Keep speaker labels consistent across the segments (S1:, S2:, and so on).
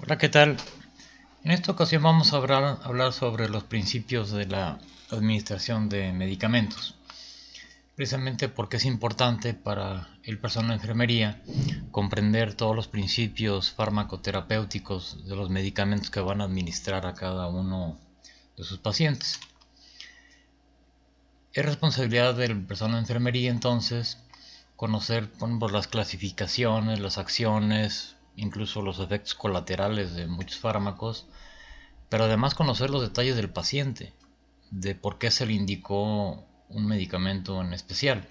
S1: Hola, ¿qué tal? En esta ocasión vamos a hablar sobre los principios de la administración de medicamentos, precisamente porque es importante para el personal de enfermería comprender todos los principios farmacoterapéuticos de los medicamentos que van a administrar a cada uno de sus pacientes. Es responsabilidad del personal de enfermería entonces conocer, por ejemplo, las clasificaciones, las acciones, incluso los efectos colaterales de muchos fármacos, pero además conocer los detalles del paciente, de por qué se le indicó un medicamento en especial.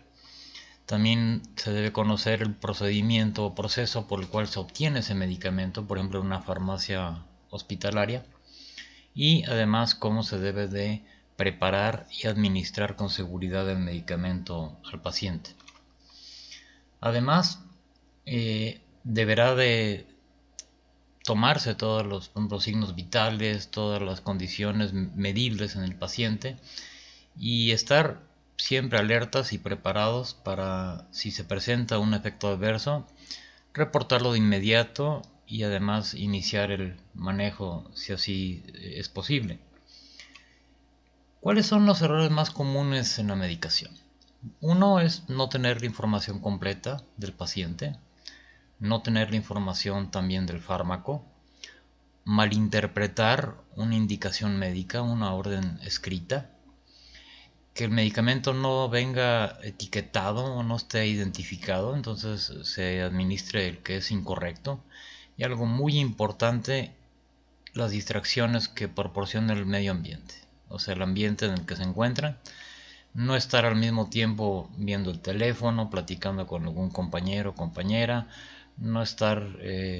S1: También se debe conocer el procedimiento o proceso por el cual se obtiene ese medicamento, por ejemplo en una farmacia hospitalaria, y además cómo se debe de preparar y administrar con seguridad el medicamento al paciente. Además, deberá de tomarse todos los signos vitales, todas las condiciones medibles en el paciente y estar siempre alertas y preparados para, si se presenta un efecto adverso, reportarlo de inmediato y además iniciar el manejo si así es posible. ¿Cuáles son los errores más comunes en la medicación? Uno es no tener la información completa del paciente, no tener la información también del fármaco, malinterpretar una indicación médica, una orden escrita, que el medicamento no venga etiquetado o no esté identificado, entonces se administre el que es incorrecto. Y algo muy importante, las distracciones que proporciona el medio ambiente, o sea, el ambiente en el que se encuentra. No estar al mismo tiempo viendo el teléfono, platicando con algún compañero o compañera, no estar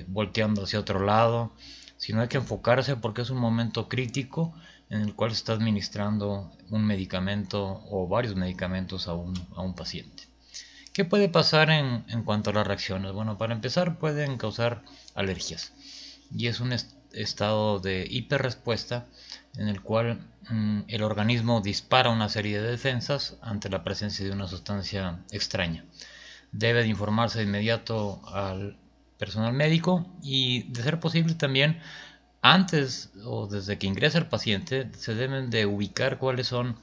S1: volteando hacia otro lado, sino hay que enfocarse porque es un momento crítico en el cual se está administrando un medicamento o varios medicamentos a un paciente. ¿Qué puede pasar en cuanto a las reacciones? Bueno, para empezar pueden causar alergias y es un estado de hiperrespuesta en el cual el organismo dispara una serie de defensas ante la presencia de una sustancia extraña. Debe de informarse de inmediato al personal médico y, de ser posible, también antes o desde que ingresa el paciente se deben de ubicar cuáles son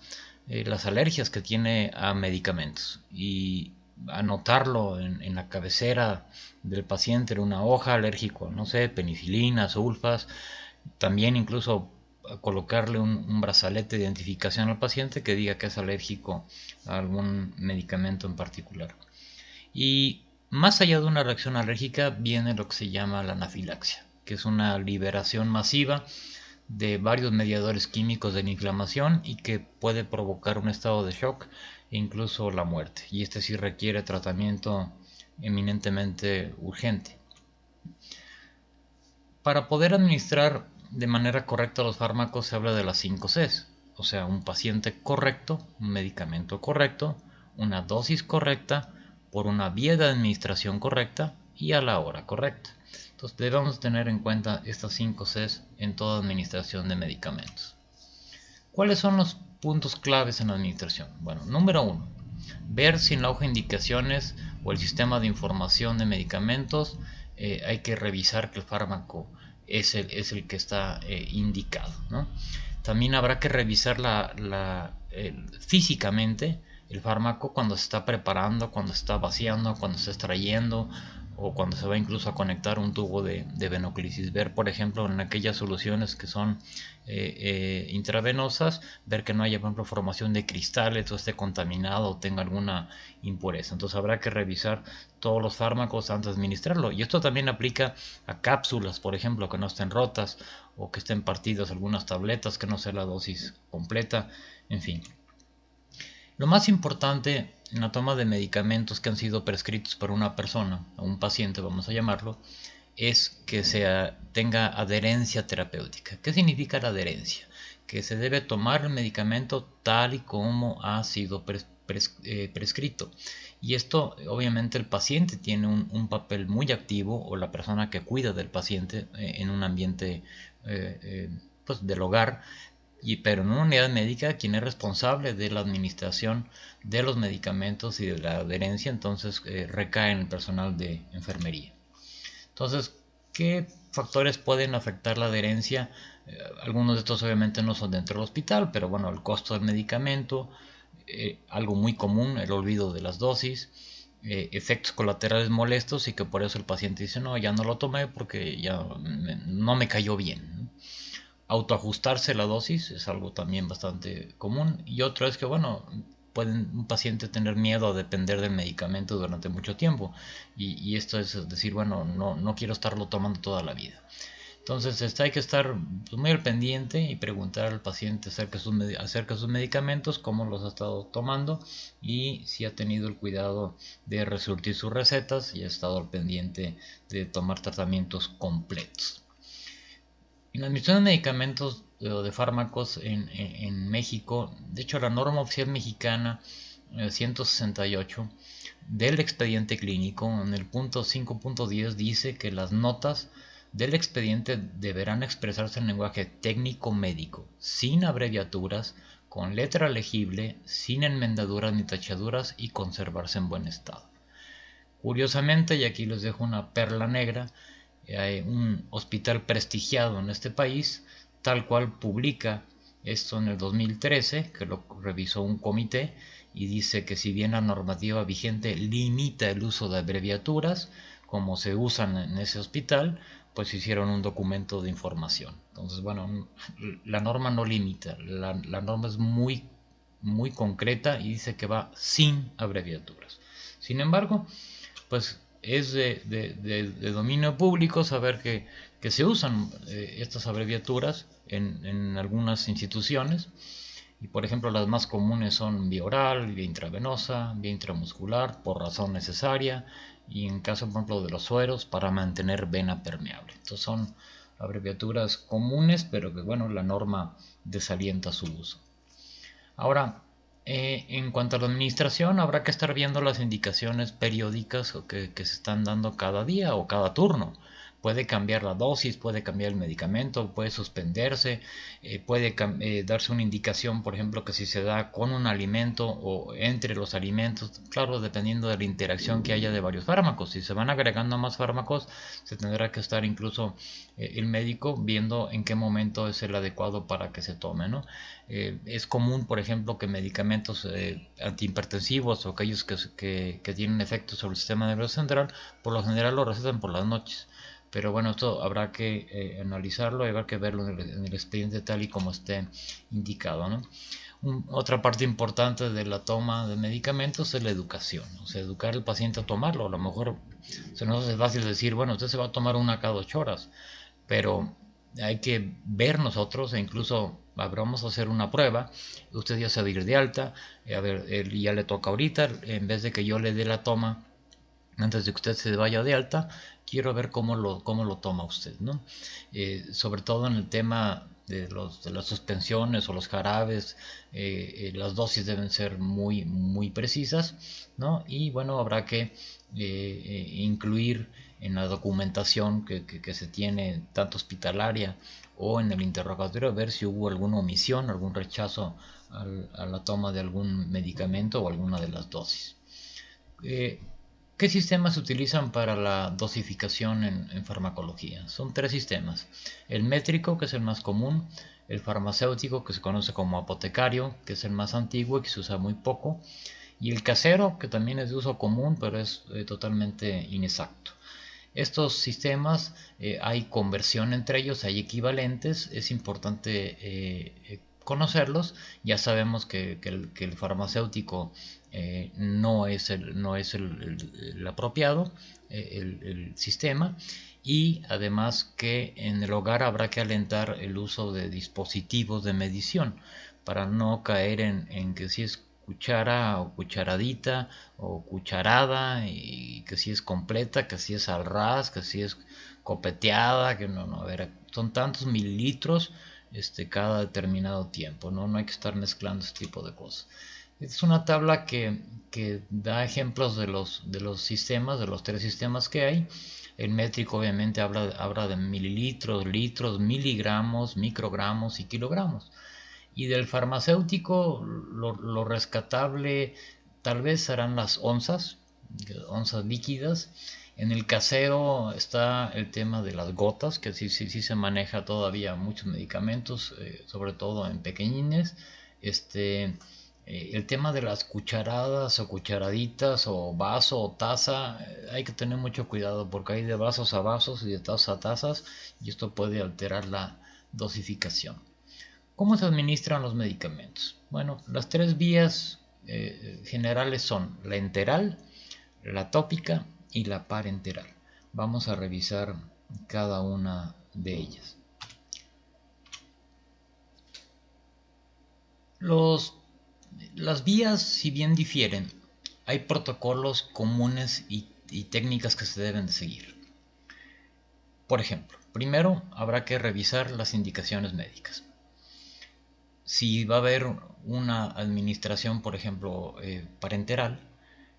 S1: las alergias que tiene a medicamentos y anotarlo en la cabecera del paciente en una hoja, alérgico, no sé, penicilina, sulfas, también incluso colocarle un brazalete de identificación al paciente que diga que es alérgico a algún medicamento en particular. Y más allá de una reacción alérgica viene lo que se llama la anafilaxia, que es una liberación masiva de varios mediadores químicos de la inflamación y que puede provocar un estado de shock e incluso la muerte. Y este sí requiere tratamiento eminentemente urgente. Para poder administrar de manera correcta los fármacos se habla de las 5 Cs, o sea, un paciente correcto, un medicamento correcto, una dosis correcta, por una vía de administración correcta y a la hora correcta. Entonces debemos tener en cuenta estas 5 Cs en toda administración de medicamentos. ¿Cuáles son los puntos claves en la administración? Bueno, número uno, ver si en la hoja de indicaciones o el sistema de información de medicamentos hay que revisar que el fármaco es el que está indicado, ¿no? También habrá que revisar físicamente el fármaco cuando se está preparando, cuando se está vaciando, cuando se está extrayendo o cuando se va incluso a conectar un tubo de venoclisis. Ver, por ejemplo, en aquellas soluciones que son intravenosas, ver que no haya, por ejemplo, formación de cristales o esté contaminado o tenga alguna impureza. Entonces habrá que revisar todos los fármacos antes de administrarlo. Y esto también aplica a cápsulas, por ejemplo, que no estén rotas o que estén partidas algunas tabletas, que no sea la dosis completa, en fin. Lo más importante en la toma de medicamentos que han sido prescritos por una persona, o un paciente vamos a llamarlo, es que tenga adherencia terapéutica. ¿Qué significa la adherencia? Que se debe tomar el medicamento tal y como ha sido prescrito. Y esto, obviamente, el paciente tiene un papel muy activo, o la persona que cuida del paciente en un ambiente pues, del hogar, pero en una unidad médica quien es responsable de la administración de los medicamentos y de la adherencia, entonces recae en el personal de enfermería. Entonces, ¿Qué factores pueden afectar la adherencia? Algunos de estos obviamente no son dentro del hospital, pero bueno, el costo del medicamento, algo muy común, el olvido de las dosis, efectos colaterales molestos y que por eso el paciente dice, no, ya no lo tomé porque ya no me cayó bien. Autoajustarse la dosis es algo también bastante común. Y otro es que, bueno, puede un paciente tener miedo a depender del medicamento durante mucho tiempo. Y esto es decir, bueno, no quiero estarlo tomando toda la vida. Entonces hay que estar muy al pendiente y preguntar al paciente acerca de sus medicamentos, cómo los ha estado tomando y si ha tenido el cuidado de resurtir sus recetas y ha estado al pendiente de tomar tratamientos completos. En la administración de medicamentos o de fármacos en México, de hecho la norma oficial mexicana 168 del expediente clínico en el punto 5.10 dice que las notas del expediente deberán expresarse en lenguaje técnico médico, sin abreviaturas, con letra legible, sin enmendaduras ni tachaduras y conservarse en buen estado. Curiosamente, y aquí les dejo una perla negra, hay un hospital prestigiado en este país, tal cual publica esto en el 2013, que lo revisó un comité, y dice que si bien la normativa vigente limita el uso de abreviaturas, como se usan en ese hospital, pues hicieron un documento de información. Entonces, bueno, la norma no limita, la norma es muy concreta y dice que va sin abreviaturas. Sin embargo, pues es de dominio público saber que se usan estas abreviaturas en algunas instituciones. Y por ejemplo, las más comunes son vía oral, vía intravenosa, vía intramuscular, por razón necesaria, y en caso, por ejemplo, de los sueros, para mantener vena permeable. Estos son abreviaturas comunes, pero que bueno, la norma desalienta su uso. Ahora, en cuanto a la administración, habrá que estar viendo las indicaciones periódicas que se están dando cada día o cada turno. Puede cambiar la dosis, puede cambiar el medicamento, puede suspenderse, puede darse una indicación, por ejemplo, que si se da con un alimento o entre los alimentos, claro, dependiendo de la interacción que haya de varios fármacos. Si se van agregando más fármacos, se tendrá que estar incluso el médico viendo en qué momento es el adecuado para que se tome, ¿no? Es común, por ejemplo, que medicamentos antihipertensivos o aquellos que tienen efectos sobre el sistema nervioso central, por lo general lo recetan por las noches. Pero bueno, esto habrá que analizarlo y habrá que verlo en el expediente tal y como esté indicado, ¿no? Otra parte importante de la toma de medicamentos es la educación, o sea, educar al paciente a tomarlo. A lo mejor se nos hace fácil decir, bueno, usted se va a tomar una cada 8 horas, pero hay que ver nosotros e incluso vamos a hacer una prueba. Usted ya se va a ir de alta, a ver, ya le toca ahorita, en vez de que yo le dé la toma antes de que usted se vaya de alta, quiero ver cómo lo toma usted, ¿no? Sobre todo en el tema de las suspensiones o los jarabes, las dosis deben ser muy precisas, ¿no? Y bueno, habrá que incluir en la documentación que se tiene tanto hospitalaria o en el interrogatorio, ver si hubo alguna omisión, algún rechazo a la toma de algún medicamento o alguna de las dosis. Eh, ¿Qué sistemas se utilizan para la dosificación en farmacología? Son tres sistemas. El métrico, que es el más común, el farmacéutico, que se conoce como apotecario, que es el más antiguo y que se usa muy poco, y el casero, que también es de uso común, pero es totalmente inexacto. Estos sistemas, hay conversión entre ellos, hay equivalentes, es importante conocerlos. Ya sabemos que el farmacéutico no es el apropiado, el sistema, y además que en el hogar habrá que alentar el uso de dispositivos de medición para no caer en que si es cuchara o cucharadita o cucharada, y que si es completa, que si es al ras, que si es copeteada, que no, a ver, son tantos mililitros cada determinado tiempo, ¿no? No hay que estar mezclando este tipo de cosas. Es una tabla que da ejemplos de los sistemas, de los tres sistemas que hay. El métrico obviamente habla de mililitros, litros, miligramos, microgramos y kilogramos. Y del farmacéutico, lo rescatable tal vez serán las onzas líquidas. En el casero está el tema de las gotas, que sí se maneja todavía muchos medicamentos, sobre todo en pequeñines. El tema de las cucharadas o cucharaditas o vaso o taza, hay que tener mucho cuidado porque hay de vasos a vasos y de tazas a tazas y esto puede alterar la dosificación. ¿Cómo se administran los medicamentos? Bueno, las tres vías generales son la enteral, la tópica y la parenteral. Vamos a revisar cada una de ellas. Las vías, si bien difieren, hay protocolos comunes y técnicas que se deben de seguir. Por ejemplo, primero habrá que revisar las indicaciones médicas. Si va a haber una administración, por ejemplo, parenteral,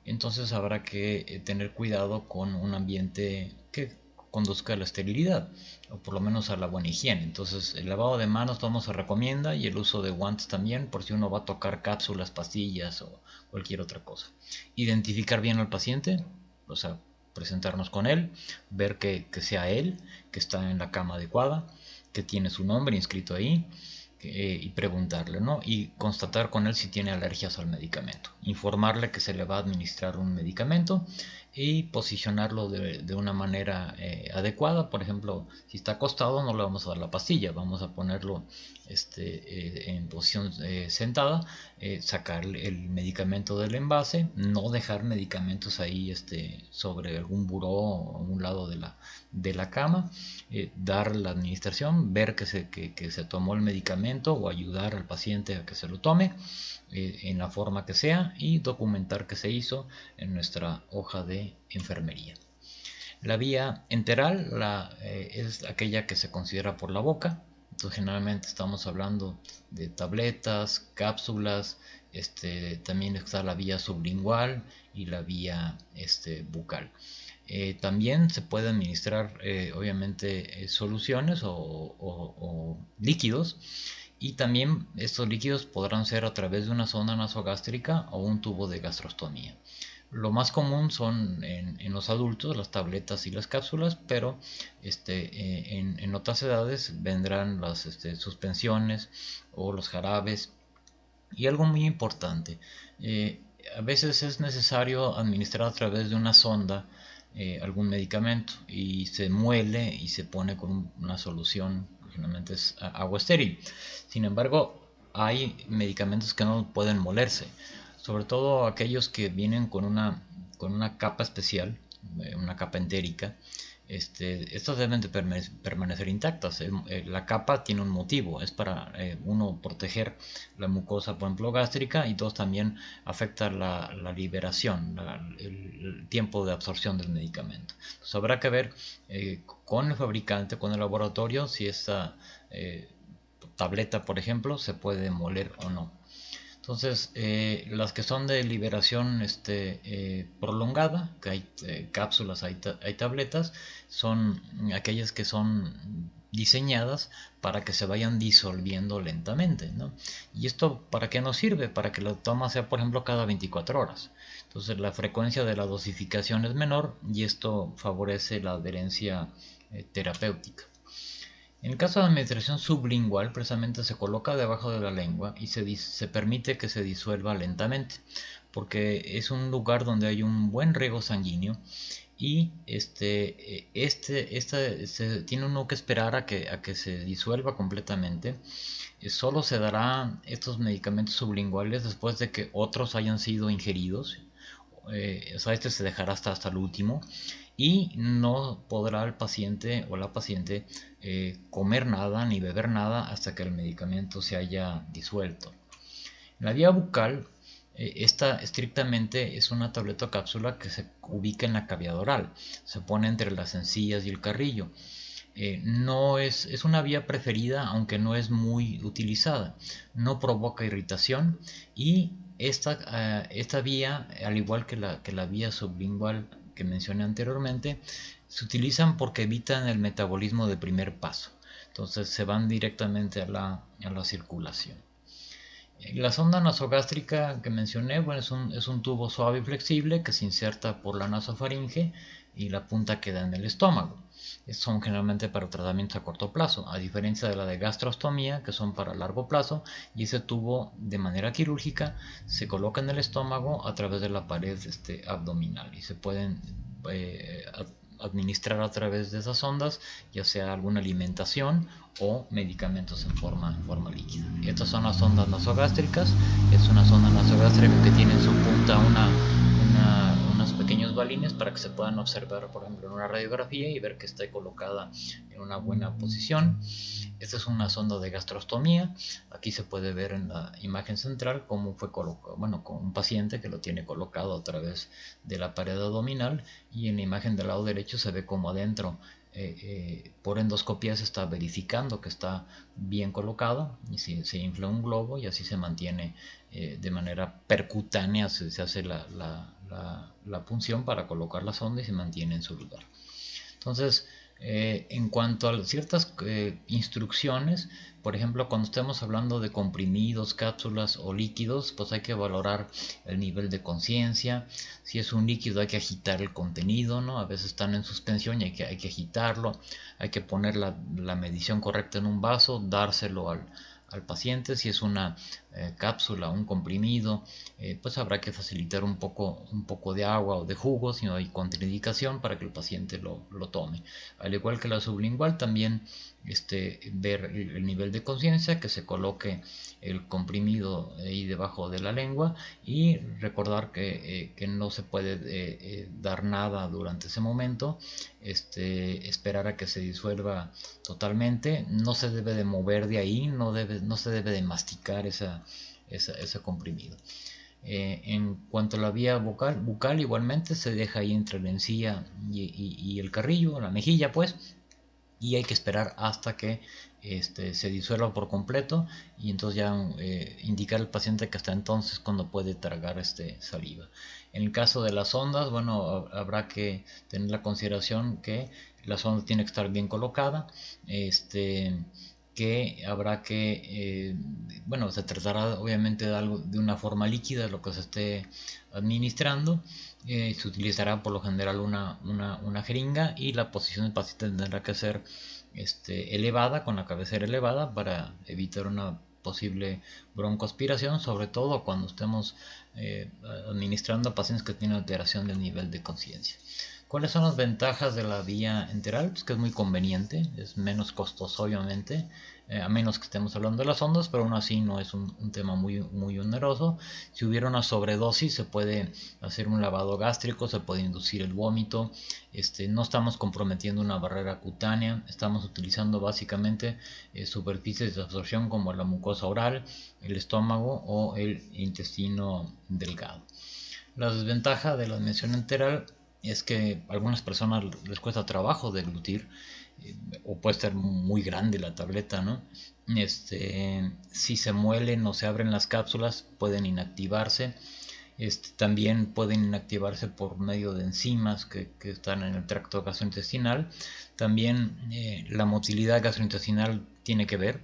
S1: entonces habrá que tener cuidado con un ambiente que conduzca a la esterilidad, o por lo menos a la buena higiene. Entonces el lavado de manos todo se recomienda y el uso de guantes también, por si uno va a tocar cápsulas, pastillas o cualquier otra cosa. Identificar bien al paciente, o sea, presentarnos con él, ver que sea él, que está en la cama adecuada, que tiene su nombre inscrito ahí, y preguntarle, ¿no? Y constatar con él si tiene alergias al medicamento. Informarle que se le va a administrar un medicamento y posicionarlo de una manera adecuada. Por ejemplo, si está acostado no le vamos a dar la pastilla, vamos a ponerlo en posición sentada, sacar el medicamento del envase, no dejar medicamentos ahí sobre algún buró o a un lado de la cama, dar la administración, ver que se tomó el medicamento o ayudar al paciente a que se lo tome en la forma que sea y documentar que se hizo en nuestra hoja de enfermería. La vía enteral es aquella que se considera por la boca. Entonces generalmente estamos hablando de tabletas, cápsulas, también está la vía sublingual y la vía bucal. También se puede administrar obviamente soluciones o líquidos, y también estos líquidos podrán ser a través de una sonda nasogástrica o un tubo de gastrostomía. Lo más común son en los adultos las tabletas y las cápsulas, pero en otras edades vendrán las suspensiones o los jarabes. Y algo muy importante, a veces es necesario administrar a través de una sonda algún medicamento y se muele y se pone con una solución, generalmente es agua estéril. Sin embargo, hay medicamentos que no pueden molerse, sobre todo aquellos que vienen con una capa especial, una capa entérica. Estos deben de permanecer intactas. La capa tiene un motivo, es para uno proteger la mucosa, por ejemplo, gástrica, y dos, también afecta la liberación, el tiempo de absorción del medicamento. Entonces habrá que ver con el fabricante, con el laboratorio, si esta tableta, por ejemplo, se puede moler o no. Entonces, las que son de liberación prolongada, que hay cápsulas, hay tabletas, son aquellas que son diseñadas para que se vayan disolviendo lentamente, ¿no? ¿Y esto para qué nos sirve? Para que la toma sea, por ejemplo, cada 24 horas. Entonces, la frecuencia de la dosificación es menor y esto favorece la adherencia terapéutica. En el caso de administración sublingual, precisamente se coloca debajo de la lengua y se permite que se disuelva lentamente, porque es un lugar donde hay un buen riego sanguíneo y se tiene uno que esperar a que se disuelva completamente. Solo se dará estos medicamentos sublinguales después de que otros hayan sido ingeridos. O sea, se dejará hasta el último y no podrá el paciente o la paciente comer nada ni beber nada hasta que el medicamento se haya disuelto. La vía bucal, esta estrictamente es una tableta o cápsula que se ubica en la cavidad oral, se pone entre las encías y el carrillo. No es una vía preferida, aunque no es muy utilizada, no provoca irritación y esta vía, al igual que la vía sublingual que mencioné anteriormente, se utilizan porque evitan el metabolismo de primer paso, entonces se van directamente a la circulación. La sonda nasogástrica que mencioné, bueno, es un tubo suave y flexible que se inserta por la nasofaringe y la punta queda en el estómago. Son generalmente para tratamientos a corto plazo, a diferencia de la de gastrostomía, que son para largo plazo, y ese tubo de manera quirúrgica se coloca en el estómago a través de la pared abdominal y se pueden administrar a través de esas ondas, ya sea alguna alimentación o medicamentos en forma líquida. Estas son las ondas nasogástricas. Es una sonda nasogástrica que tiene en su punta unos pequeños balines para que se puedan observar, por ejemplo, en una radiografía y ver que está colocada en una buena posición. Esta es una sonda de gastrostomía. Aquí se puede ver en la imagen central cómo fue colocado, bueno, con un paciente que lo tiene colocado a través de la pared abdominal, y en la imagen del lado derecho se ve como adentro por endoscopía se está verificando que está bien colocado, y se infla un globo y así se mantiene de manera percutánea, se hace la punción para colocar la sonda y se mantiene en su lugar. Entonces, en cuanto a ciertas instrucciones, por ejemplo, cuando estemos hablando de comprimidos, cápsulas o líquidos, pues hay que valorar el nivel de conciencia. Si es un líquido hay que agitar el contenido, ¿no? A veces están en suspensión y hay que agitarlo, hay que poner la medición correcta en un vaso, dárselo al paciente. Si es una cápsula, un comprimido, pues habrá que facilitar un poco de agua o de jugo si no hay contraindicación para que el paciente lo tome. Al igual que la sublingual, también ver el nivel de conciencia, que se coloque el comprimido ahí debajo de la lengua, y recordar que no se puede dar nada durante ese momento, esperar a que se disuelva totalmente, no se debe de mover de ahí, no se debe de masticar ese comprimido. En cuanto a la vía bucal, igualmente se deja ahí entre la encía y el carrillo, la mejilla pues, y hay que esperar hasta que se disuelva por completo, y entonces ya indicar al paciente que hasta entonces cuando puede tragar saliva. En el caso de las ondas, bueno, habrá que tener la consideración que la sonda tiene que estar bien colocada, que habrá que, bueno, se tratará obviamente de una forma líquida lo que se esté administrando. Se utilizará por lo general una jeringa, y la posición del paciente tendrá que ser elevada, con la cabecera elevada, para evitar una posible broncoaspiración, sobre todo cuando estemos administrando a pacientes que tienen alteración del nivel de conciencia. ¿Cuáles son las ventajas de la vía enteral? Pues que es muy conveniente, es menos costoso obviamente, a menos que estemos hablando de las ondas, pero aún así no es un tema muy oneroso. Si hubiera una sobredosis se puede hacer un lavado gástrico, se puede inducir el vómito, no estamos comprometiendo una barrera cutánea, estamos utilizando básicamente superficies de absorción como la mucosa oral, el estómago o el intestino delgado. La desventaja de la admisión enteral es que a algunas personas les cuesta trabajo deglutir, o puede ser muy grande la tableta, ¿no? Si se muelen o se abren las cápsulas pueden inactivarse. También pueden inactivarse por medio de enzimas que están en el tracto gastrointestinal. También la motilidad gastrointestinal tiene que ver.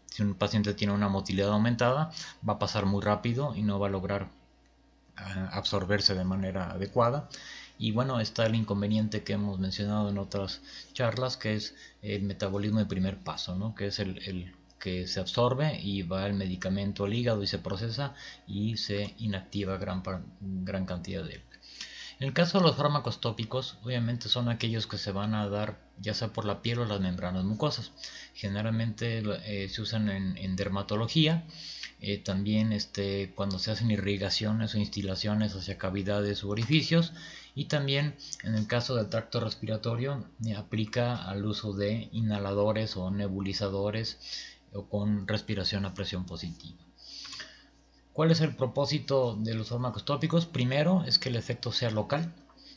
S1: Si un paciente tiene una motilidad aumentada, va a pasar muy rápido y no va a lograr absorberse de manera adecuada. Y bueno, está el inconveniente que hemos mencionado en otras charlas, que es el metabolismo de primer paso, ¿no? Que es el que se absorbe y va el medicamento al hígado y se procesa y se inactiva gran cantidad de él. En el caso de los fármacos tópicos, obviamente son aquellos que se van a dar ya sea por la piel o las membranas mucosas. Generalmente se usan en dermatología, también cuando se hacen irrigaciones o instilaciones hacia cavidades u orificios, y también en el caso del tracto respiratorio aplica al uso de inhaladores o nebulizadores o con respiración a presión positiva. ¿Cuál es el propósito de los fármacos tópicos? Primero es que el efecto sea local.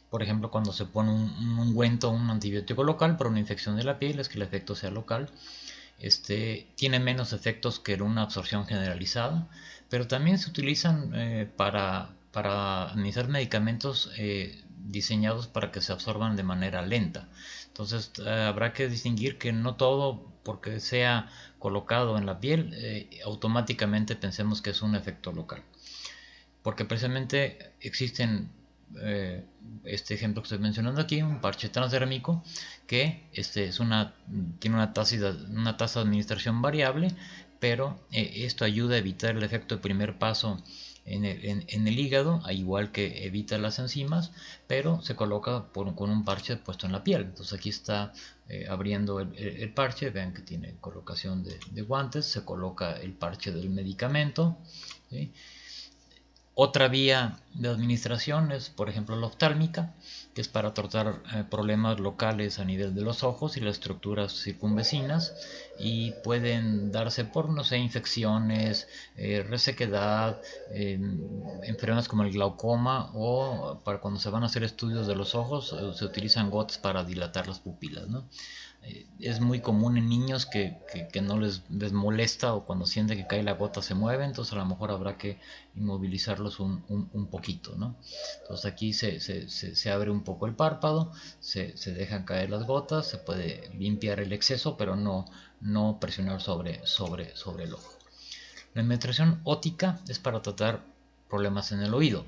S1: Por ejemplo, cuando se pone un ungüento o un antibiótico local para una infección de la piel, es que el efecto sea local. Tiene menos efectos que una absorción generalizada, pero también se utilizan para administrar medicamentos diseñados para que se absorban de manera lenta. Entonces habrá que distinguir que no todo porque sea colocado en la piel automáticamente pensemos que es un efecto local, porque precisamente existen este ejemplo que estoy mencionando aquí, un parche transdérmico que tiene una tasa de administración variable, pero esto ayuda a evitar el efecto de primer paso en el hígado, igual que evita las enzimas, pero se coloca con un parche puesto en la piel. Entonces aquí está abriendo el parche, vean que tiene colocación de guantes, se coloca el parche del medicamento, ¿sí? Otra vía de administración es, por ejemplo, la oftálmica, que es para tratar problemas locales a nivel de los ojos y las estructuras circunvecinas, y pueden darse por, no sé, infecciones, resequedad, enfermedades como el glaucoma, o para cuando se van a hacer estudios de los ojos se utilizan gotas para dilatar las pupilas, ¿no? Es muy común en niños que no les molesta, o cuando sienten que cae la gota se mueve, entonces a lo mejor habrá que inmovilizarlos un poquito, ¿no? Entonces aquí se abre un poco el párpado, se dejan caer las gotas, se puede limpiar el exceso, pero no presionar sobre el ojo. La administración ótica es para tratar problemas en el oído,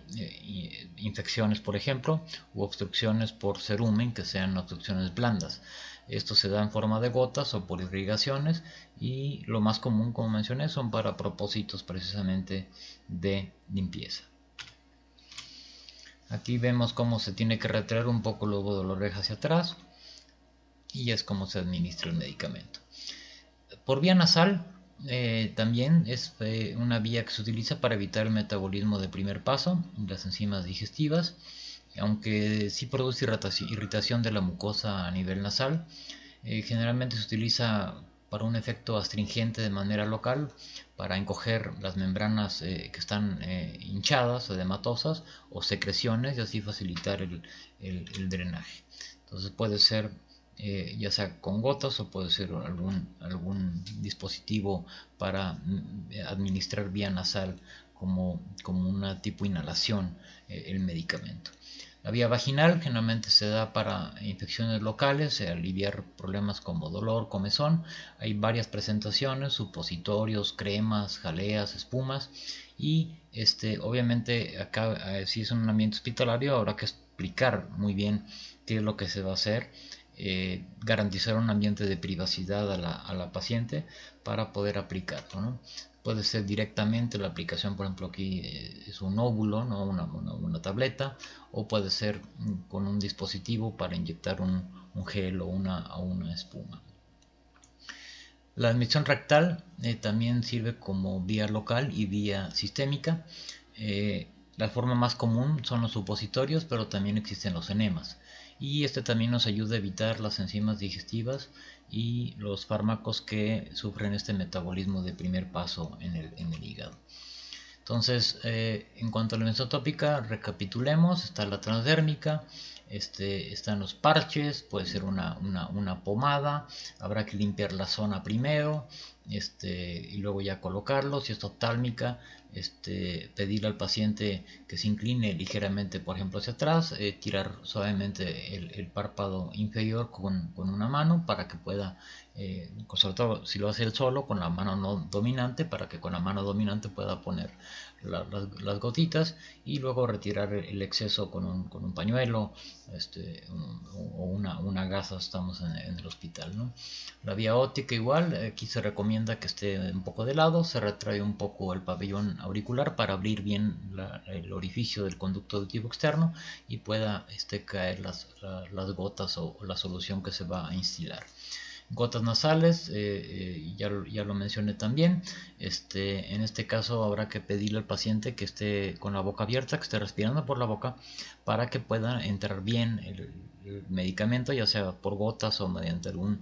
S1: infecciones por ejemplo, u obstrucciones por cerumen, que sean obstrucciones blandas. Esto se da en forma de gotas o por irrigaciones, y lo más común, como mencioné, son para propósitos precisamente de limpieza. Aquí vemos cómo se tiene que retraer un poco el lobo de la oreja hacia atrás, y es como se administra el medicamento. Por vía nasal también es una vía que se utiliza para evitar el metabolismo de primer paso y las enzimas digestivas, aunque sí produce irritación de la mucosa a nivel nasal. Generalmente se utiliza para un efecto astringente de manera local, para encoger las membranas que están hinchadas o edematosas, o secreciones, y así facilitar el drenaje. Entonces puede ser ya sea con gotas, o puede ser algún dispositivo para administrar vía nasal como una tipo inhalación el medicamento. La vía vaginal generalmente se da para infecciones locales, aliviar problemas como dolor, comezón. Hay varias presentaciones: supositorios, cremas, jaleas, espumas. Y obviamente acá, si es un ambiente hospitalario, habrá que explicar muy bien qué es lo que se va a hacer, garantizar un ambiente de privacidad a la paciente para poder aplicarlo, ¿no? Puede ser directamente la aplicación, por ejemplo aquí es un óvulo, ¿no? Una tableta, o puede ser con un dispositivo para inyectar un gel o una espuma. La admisión rectal también sirve como vía local y vía sistémica. La forma más común son los supositorios, pero también existen los enemas. Y también nos ayuda a evitar las enzimas digestivas y los fármacos que sufren este metabolismo de primer paso en el hígado. Entonces, en cuanto a la mesotópica, recapitulemos: está la transdérmica, están los parches, puede ser una pomada, habrá que limpiar la zona primero, y luego ya colocarlo. Si es oftálmica, pedirle al paciente que se incline ligeramente, por ejemplo, hacia atrás, tirar suavemente el párpado inferior con una mano, para que pueda, sobre todo si lo hace él solo, con la mano no dominante, para que con la mano dominante pueda poner las gotitas, y luego retirar el exceso con un pañuelo, o una gasa. Estamos en el hospital, ¿no? La vía óptica igual, aquí se recomienda que esté un poco de lado, se retrae un poco el pabellón auricular para abrir bien el orificio del conducto auditivo externo, y pueda caer las gotas o la solución que se va a instilar. Gotas nasales, ya lo mencioné también. En este caso habrá que pedirle al paciente que esté con la boca abierta, que esté respirando por la boca, para que pueda entrar bien el medicamento, ya sea por gotas o mediante algún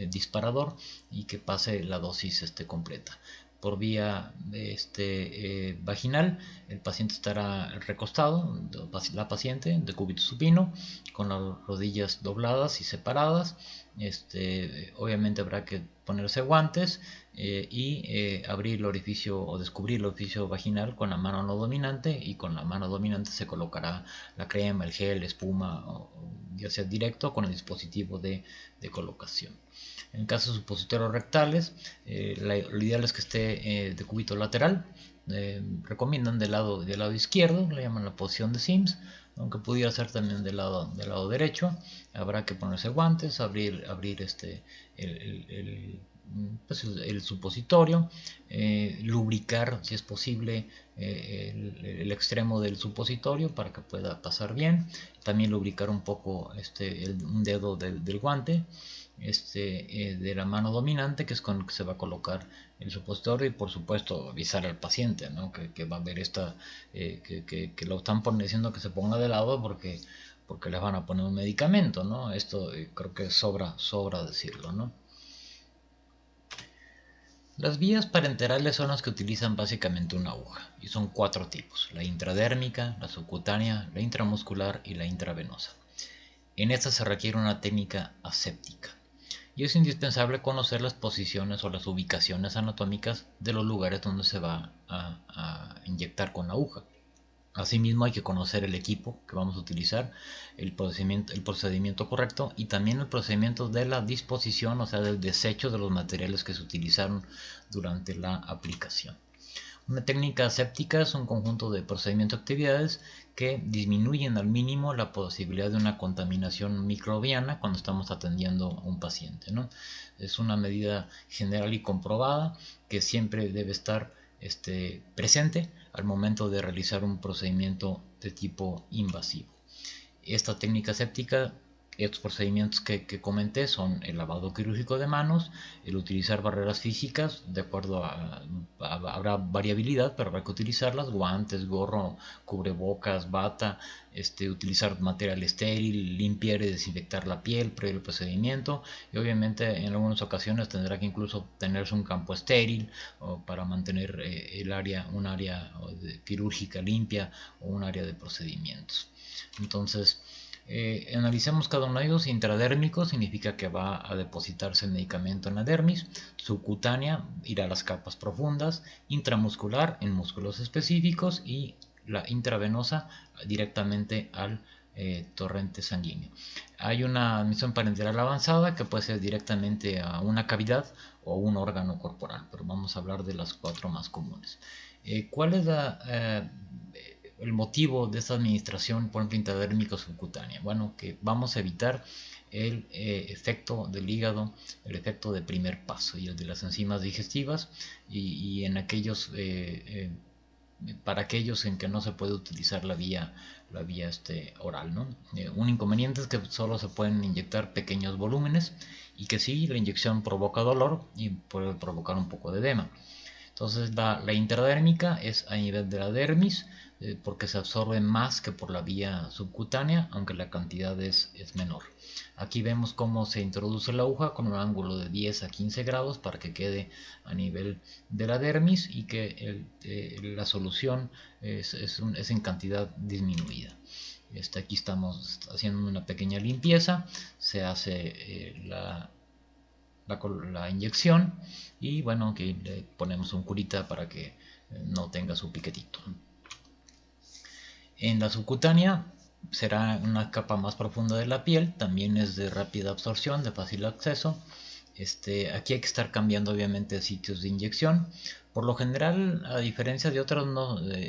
S1: disparador, y que pase la dosis completa. Por vía vaginal, el paciente estará recostado, la paciente, de cúbito supino, con las rodillas dobladas y separadas. Obviamente habrá que ponerse guantes, y abrir el orificio o descubrir el orificio vaginal con la mano no dominante, y con la mano dominante se colocará la crema, el gel, espuma, ya sea directo con el dispositivo de colocación. En casos de supositorios rectales, lo ideal es que esté de cúbito lateral. Recomiendan del lado izquierdo, le llaman la posición de Sims, aunque pudiera ser también del lado derecho. Habrá que ponerse guantes, abrir el supositorio, lubricar si es posible el extremo del supositorio para que pueda pasar bien, también lubricar un poco un dedo del guante, de la mano dominante, que es con el que se va a colocar el supositorio, y por supuesto avisar al paciente, ¿no? que va a haber que lo están diciendo que se ponga de lado porque les van a poner un medicamento, ¿no? Esto creo que sobra decirlo, ¿no? Las vías parenterales son las que utilizan básicamente una aguja, y son 4 tipos: la intradérmica, la subcutánea, la intramuscular y la intravenosa. En esta se requiere una técnica aséptica, y es indispensable conocer las posiciones o las ubicaciones anatómicas de los lugares donde se va a inyectar con la aguja. Asimismo, hay que conocer el equipo que vamos a utilizar, el procedimiento correcto, y también el procedimiento de la disposición, o sea, del desecho de los materiales que se utilizaron durante la aplicación. Una técnica aséptica es un conjunto de procedimientos y actividades que disminuyen al mínimo la posibilidad de una contaminación microbiana cuando estamos atendiendo a un paciente, ¿no? Es una medida general y comprobada que siempre debe estar presente al momento de realizar un procedimiento de tipo invasivo. Esta técnica aséptica, estos procedimientos que comenté, son el lavado quirúrgico de manos, el utilizar barreras físicas, de acuerdo habrá variabilidad, pero habrá que utilizarlas: guantes, gorro, cubrebocas, bata, utilizar material estéril, limpiar y desinfectar la piel previo al procedimiento, y obviamente en algunas ocasiones tendrá que incluso tenerse un campo estéril para mantener un área quirúrgica limpia, o un área de procedimientos. Entonces, analicemos cada uno de ellos. Intradérmico significa que va a depositarse el medicamento en la dermis. Subcutánea irá a las capas profundas. Intramuscular en músculos específicos. Y la intravenosa directamente al torrente sanguíneo. Hay una admisión parenteral avanzada que puede ser directamente a una cavidad o un órgano corporal, pero vamos a hablar de las 4 más comunes. ¿Cuál es el motivo de esta administración, por ejemplo, intradérmica o subcutánea? Bueno, que vamos a evitar el efecto del hígado, el efecto de primer paso y el de las enzimas digestivas, y en aquellos para aquellos en que no se puede utilizar la vía oral, ¿no? Un inconveniente es que solo se pueden inyectar pequeños volúmenes, y que sí, la inyección provoca dolor y puede provocar un poco de edema. Entonces la intradérmica es a nivel de la dermis, porque se absorbe más que por la vía subcutánea, aunque la cantidad es menor. Aquí vemos cómo se introduce la aguja con un ángulo de 10 a 15 grados para que quede a nivel de la dermis, y que la solución es en cantidad disminuida. Aquí estamos haciendo una pequeña limpieza, se hace la inyección, y bueno, que le ponemos un curita para que no tenga su piquetito. En la subcutánea será una capa más profunda de la piel, también es de rápida absorción, de fácil acceso. Aquí hay que estar cambiando obviamente sitios de inyección. Por lo general, a diferencia de otras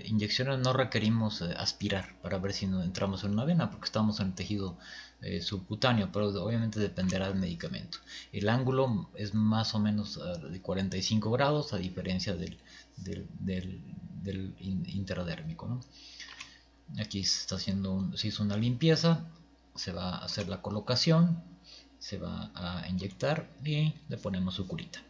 S1: inyecciones, no requerimos aspirar para ver si no entramos en una vena, porque estamos en el tejido subcutáneo, pero obviamente dependerá del medicamento. El ángulo es más o menos de 45 grados, a diferencia del intradérmico, ¿no? Aquí se hizo una limpieza, se va a hacer la colocación, se va a inyectar y le ponemos su curita.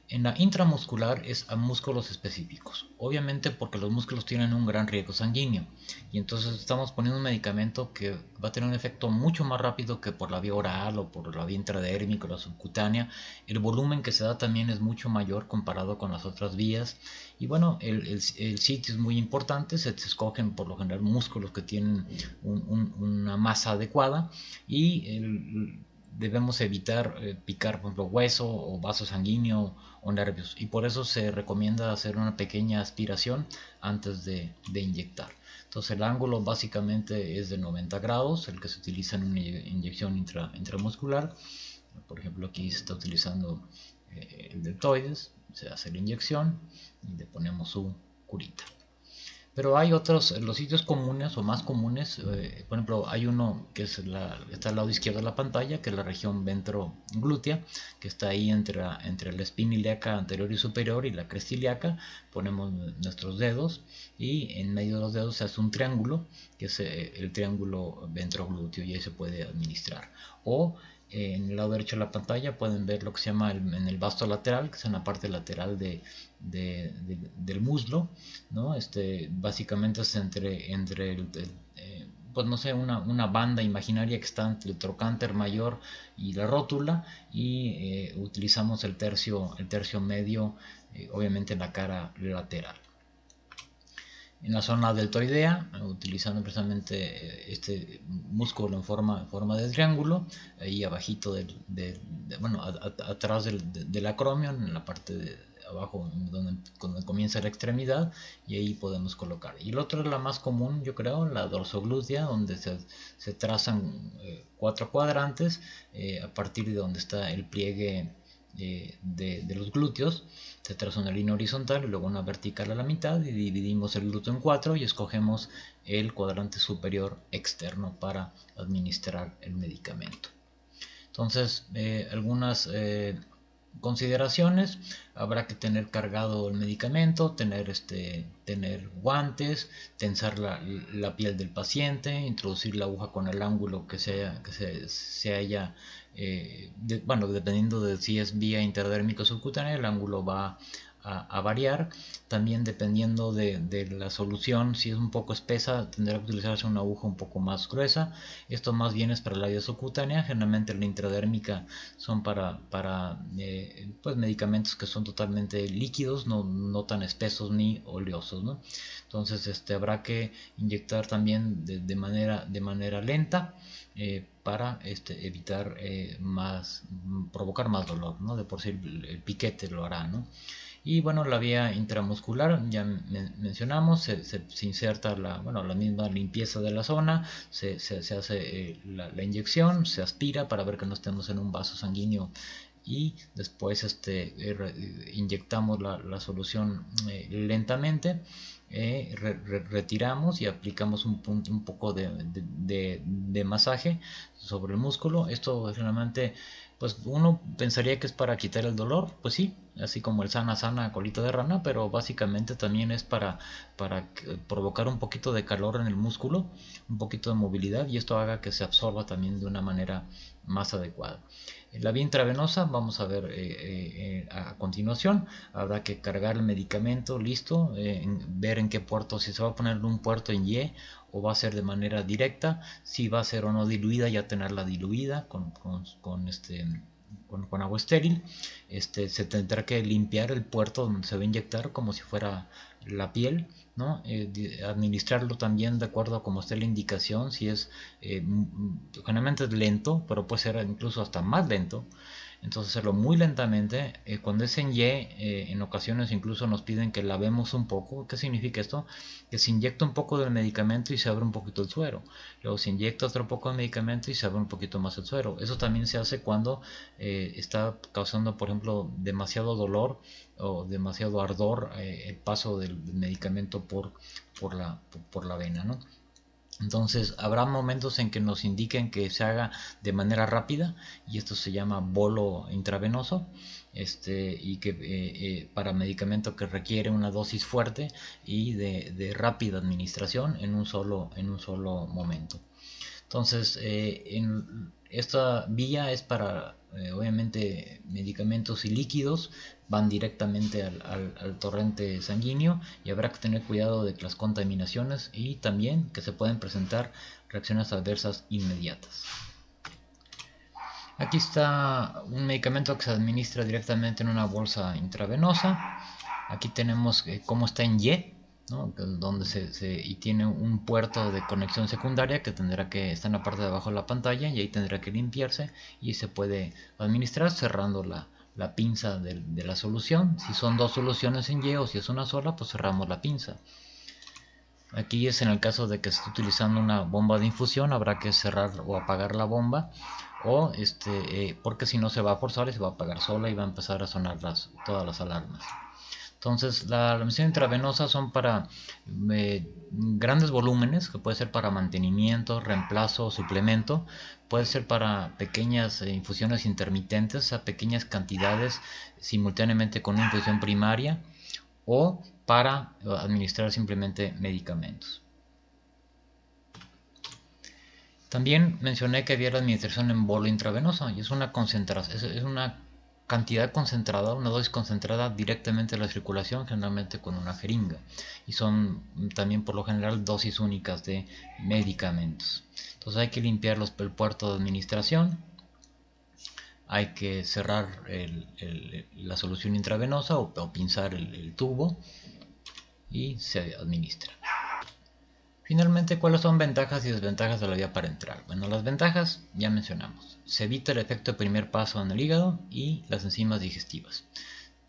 S1: En la intramuscular es a músculos específicos, obviamente porque los músculos tienen un gran riesgo sanguíneo, y entonces estamos poniendo un medicamento que va a tener un efecto mucho más rápido que por la vía oral o por la vía intradérmica o la subcutánea. El volumen que se da también es mucho mayor comparado con las otras vías, y bueno, el sitio es muy importante. Se escogen por lo general músculos que tienen una masa adecuada, y debemos evitar picar, por ejemplo, hueso o vaso sanguíneo o nervios, y por eso se recomienda hacer una pequeña aspiración antes de inyectar. Entonces el ángulo básicamente es de 90 grados, el que se utiliza en una inyección intramuscular. Por ejemplo, aquí se está utilizando el deltoides, se hace la inyección y le ponemos su curita. Pero hay otros, los sitios comunes o más comunes, por ejemplo, hay uno que está al lado izquierdo de la pantalla, que es la región ventroglútea, que está ahí entre la espina ilíaca anterior y superior y la cresta ilíaca. Ponemos nuestros dedos y en medio de los dedos se hace un triángulo, que es el triángulo ventroglúteo, y ahí se puede administrar. O en el lado derecho de la pantalla pueden ver lo que se llama en el vasto lateral, que es en la parte lateral del muslo, ¿no? Básicamente es entre pues no sé, una banda imaginaria que está entre el trocánter mayor y la rótula, y utilizamos el tercio medio, obviamente en la cara lateral. En la zona deltoidea, utilizando precisamente este músculo en forma de triángulo, ahí abajito bueno, atrás del acromio, en la parte de abajo donde comienza la extremidad, y ahí podemos colocar. Y el otro es la más común, yo creo, la dorsoglútea, donde se trazan 4 cuadrantes a partir de donde está el pliegue de los glúteos. Se traza una línea horizontal y luego una vertical a la mitad, y dividimos el glúteo en 4 y escogemos el cuadrante superior externo para administrar el medicamento. Entonces, algunas consideraciones: habrá que tener cargado el medicamento, tener guantes, tensar la piel del paciente, introducir la aguja con el ángulo que se haya, bueno, dependiendo de si es vía intradérmica o subcutánea, el ángulo va a variar. También dependiendo de la solución, si es un poco espesa, tendrá que utilizarse una aguja un poco más gruesa. Esto más bien es para la vía subcutánea. Generalmente la intradérmica son para pues medicamentos que son totalmente líquidos, no tan espesos ni oleosos, ¿no? Entonces habrá que inyectar también de manera lenta, para evitar provocar más dolor, ¿no? De por sí el piquete lo hará, ¿no? Y bueno, la vía intramuscular, ya mencionamos, se inserta la misma limpieza de la zona, se hace la inyección, se aspira para ver que no estemos en un vaso sanguíneo, y después inyectamos la solución lentamente, retiramos y aplicamos un poco de masaje sobre el músculo. Esto generalmente, pues uno pensaría que es para quitar el dolor, pues sí, así como el sana sana colita de rana, pero básicamente también es para provocar un poquito de calor en el músculo, un poquito de movilidad, y esto haga que se absorba también de una manera más adecuada. La vía intravenosa, vamos a ver a continuación. Habrá que cargar el medicamento, listo, ver en qué puerto, si se va a poner en un puerto en Y o va a ser de manera directa, si va a ser o no diluida, ya tenerla diluida con agua estéril. Se tendrá que limpiar el puerto donde se va a inyectar como si fuera la piel, ¿no? Administrarlo también de acuerdo a cómo esté la indicación. Si es generalmente es lento, pero puede ser incluso hasta más lento, entonces hacerlo muy lentamente. Cuando es en Y, en ocasiones incluso nos piden que lavemos un poco. ¿Qué significa esto? Que se inyecta un poco del medicamento y se abre un poquito el suero, luego se inyecta otro poco de medicamento y se abre un poquito más el suero. Eso también se hace cuando está causando, por ejemplo, demasiado dolor o demasiado ardor, el paso del medicamento por la vena, ¿no? Entonces habrá momentos en que nos indiquen que se haga de manera rápida, y esto se llama bolo intravenoso, y que para medicamento que requiere una dosis fuerte y de rápida administración en un solo momento. Entonces, esta vía es para, obviamente, medicamentos y líquidos, van directamente al torrente sanguíneo, y habrá que tener cuidado de las contaminaciones y también que se pueden presentar reacciones adversas inmediatas. Aquí está un medicamento que se administra directamente en una bolsa intravenosa. Aquí tenemos cómo está en Y, ¿no? Donde y tiene un puerto de conexión secundaria que tendrá que estar en la parte de abajo de la pantalla, y ahí tendrá que limpiarse, y se puede administrar cerrando la pinza de la solución. Si son dos soluciones en Y o si es una sola, pues cerramos la pinza. Aquí es en el caso de que se esté utilizando una bomba de infusión, habrá que cerrar o apagar la bomba, o porque si no se va a forzar y se va a apagar sola y va a empezar a sonar todas las alarmas. Entonces, la administración intravenosa son para grandes volúmenes, que puede ser para mantenimiento, reemplazo o suplemento. Puede ser para pequeñas infusiones intermitentes, a pequeñas cantidades simultáneamente con una infusión primaria, o para administrar simplemente medicamentos. También mencioné que había la administración en bolo intravenosa, y es una concentración, es una cantidad concentrada, una dosis concentrada directamente a la circulación, generalmente con una jeringa. Y son también por lo general dosis únicas de medicamentos. Entonces hay que limpiar el puerto de administración, hay que cerrar la solución intravenosa o pinzar el tubo y se administra. Finalmente, ¿cuáles son ventajas y desventajas de la vía parenteral? Bueno, las ventajas ya mencionamos. Se evita el efecto de primer paso en el hígado y las enzimas digestivas.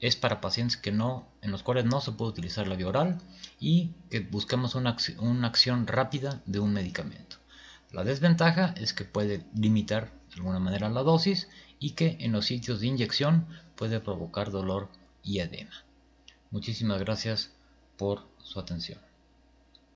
S1: Es para pacientes en los cuales no se puede utilizar la vía oral y que buscamos una acción rápida de un medicamento. La desventaja es que puede limitar de alguna manera la dosis y que en los sitios de inyección puede provocar dolor y edema. Muchísimas gracias por su atención.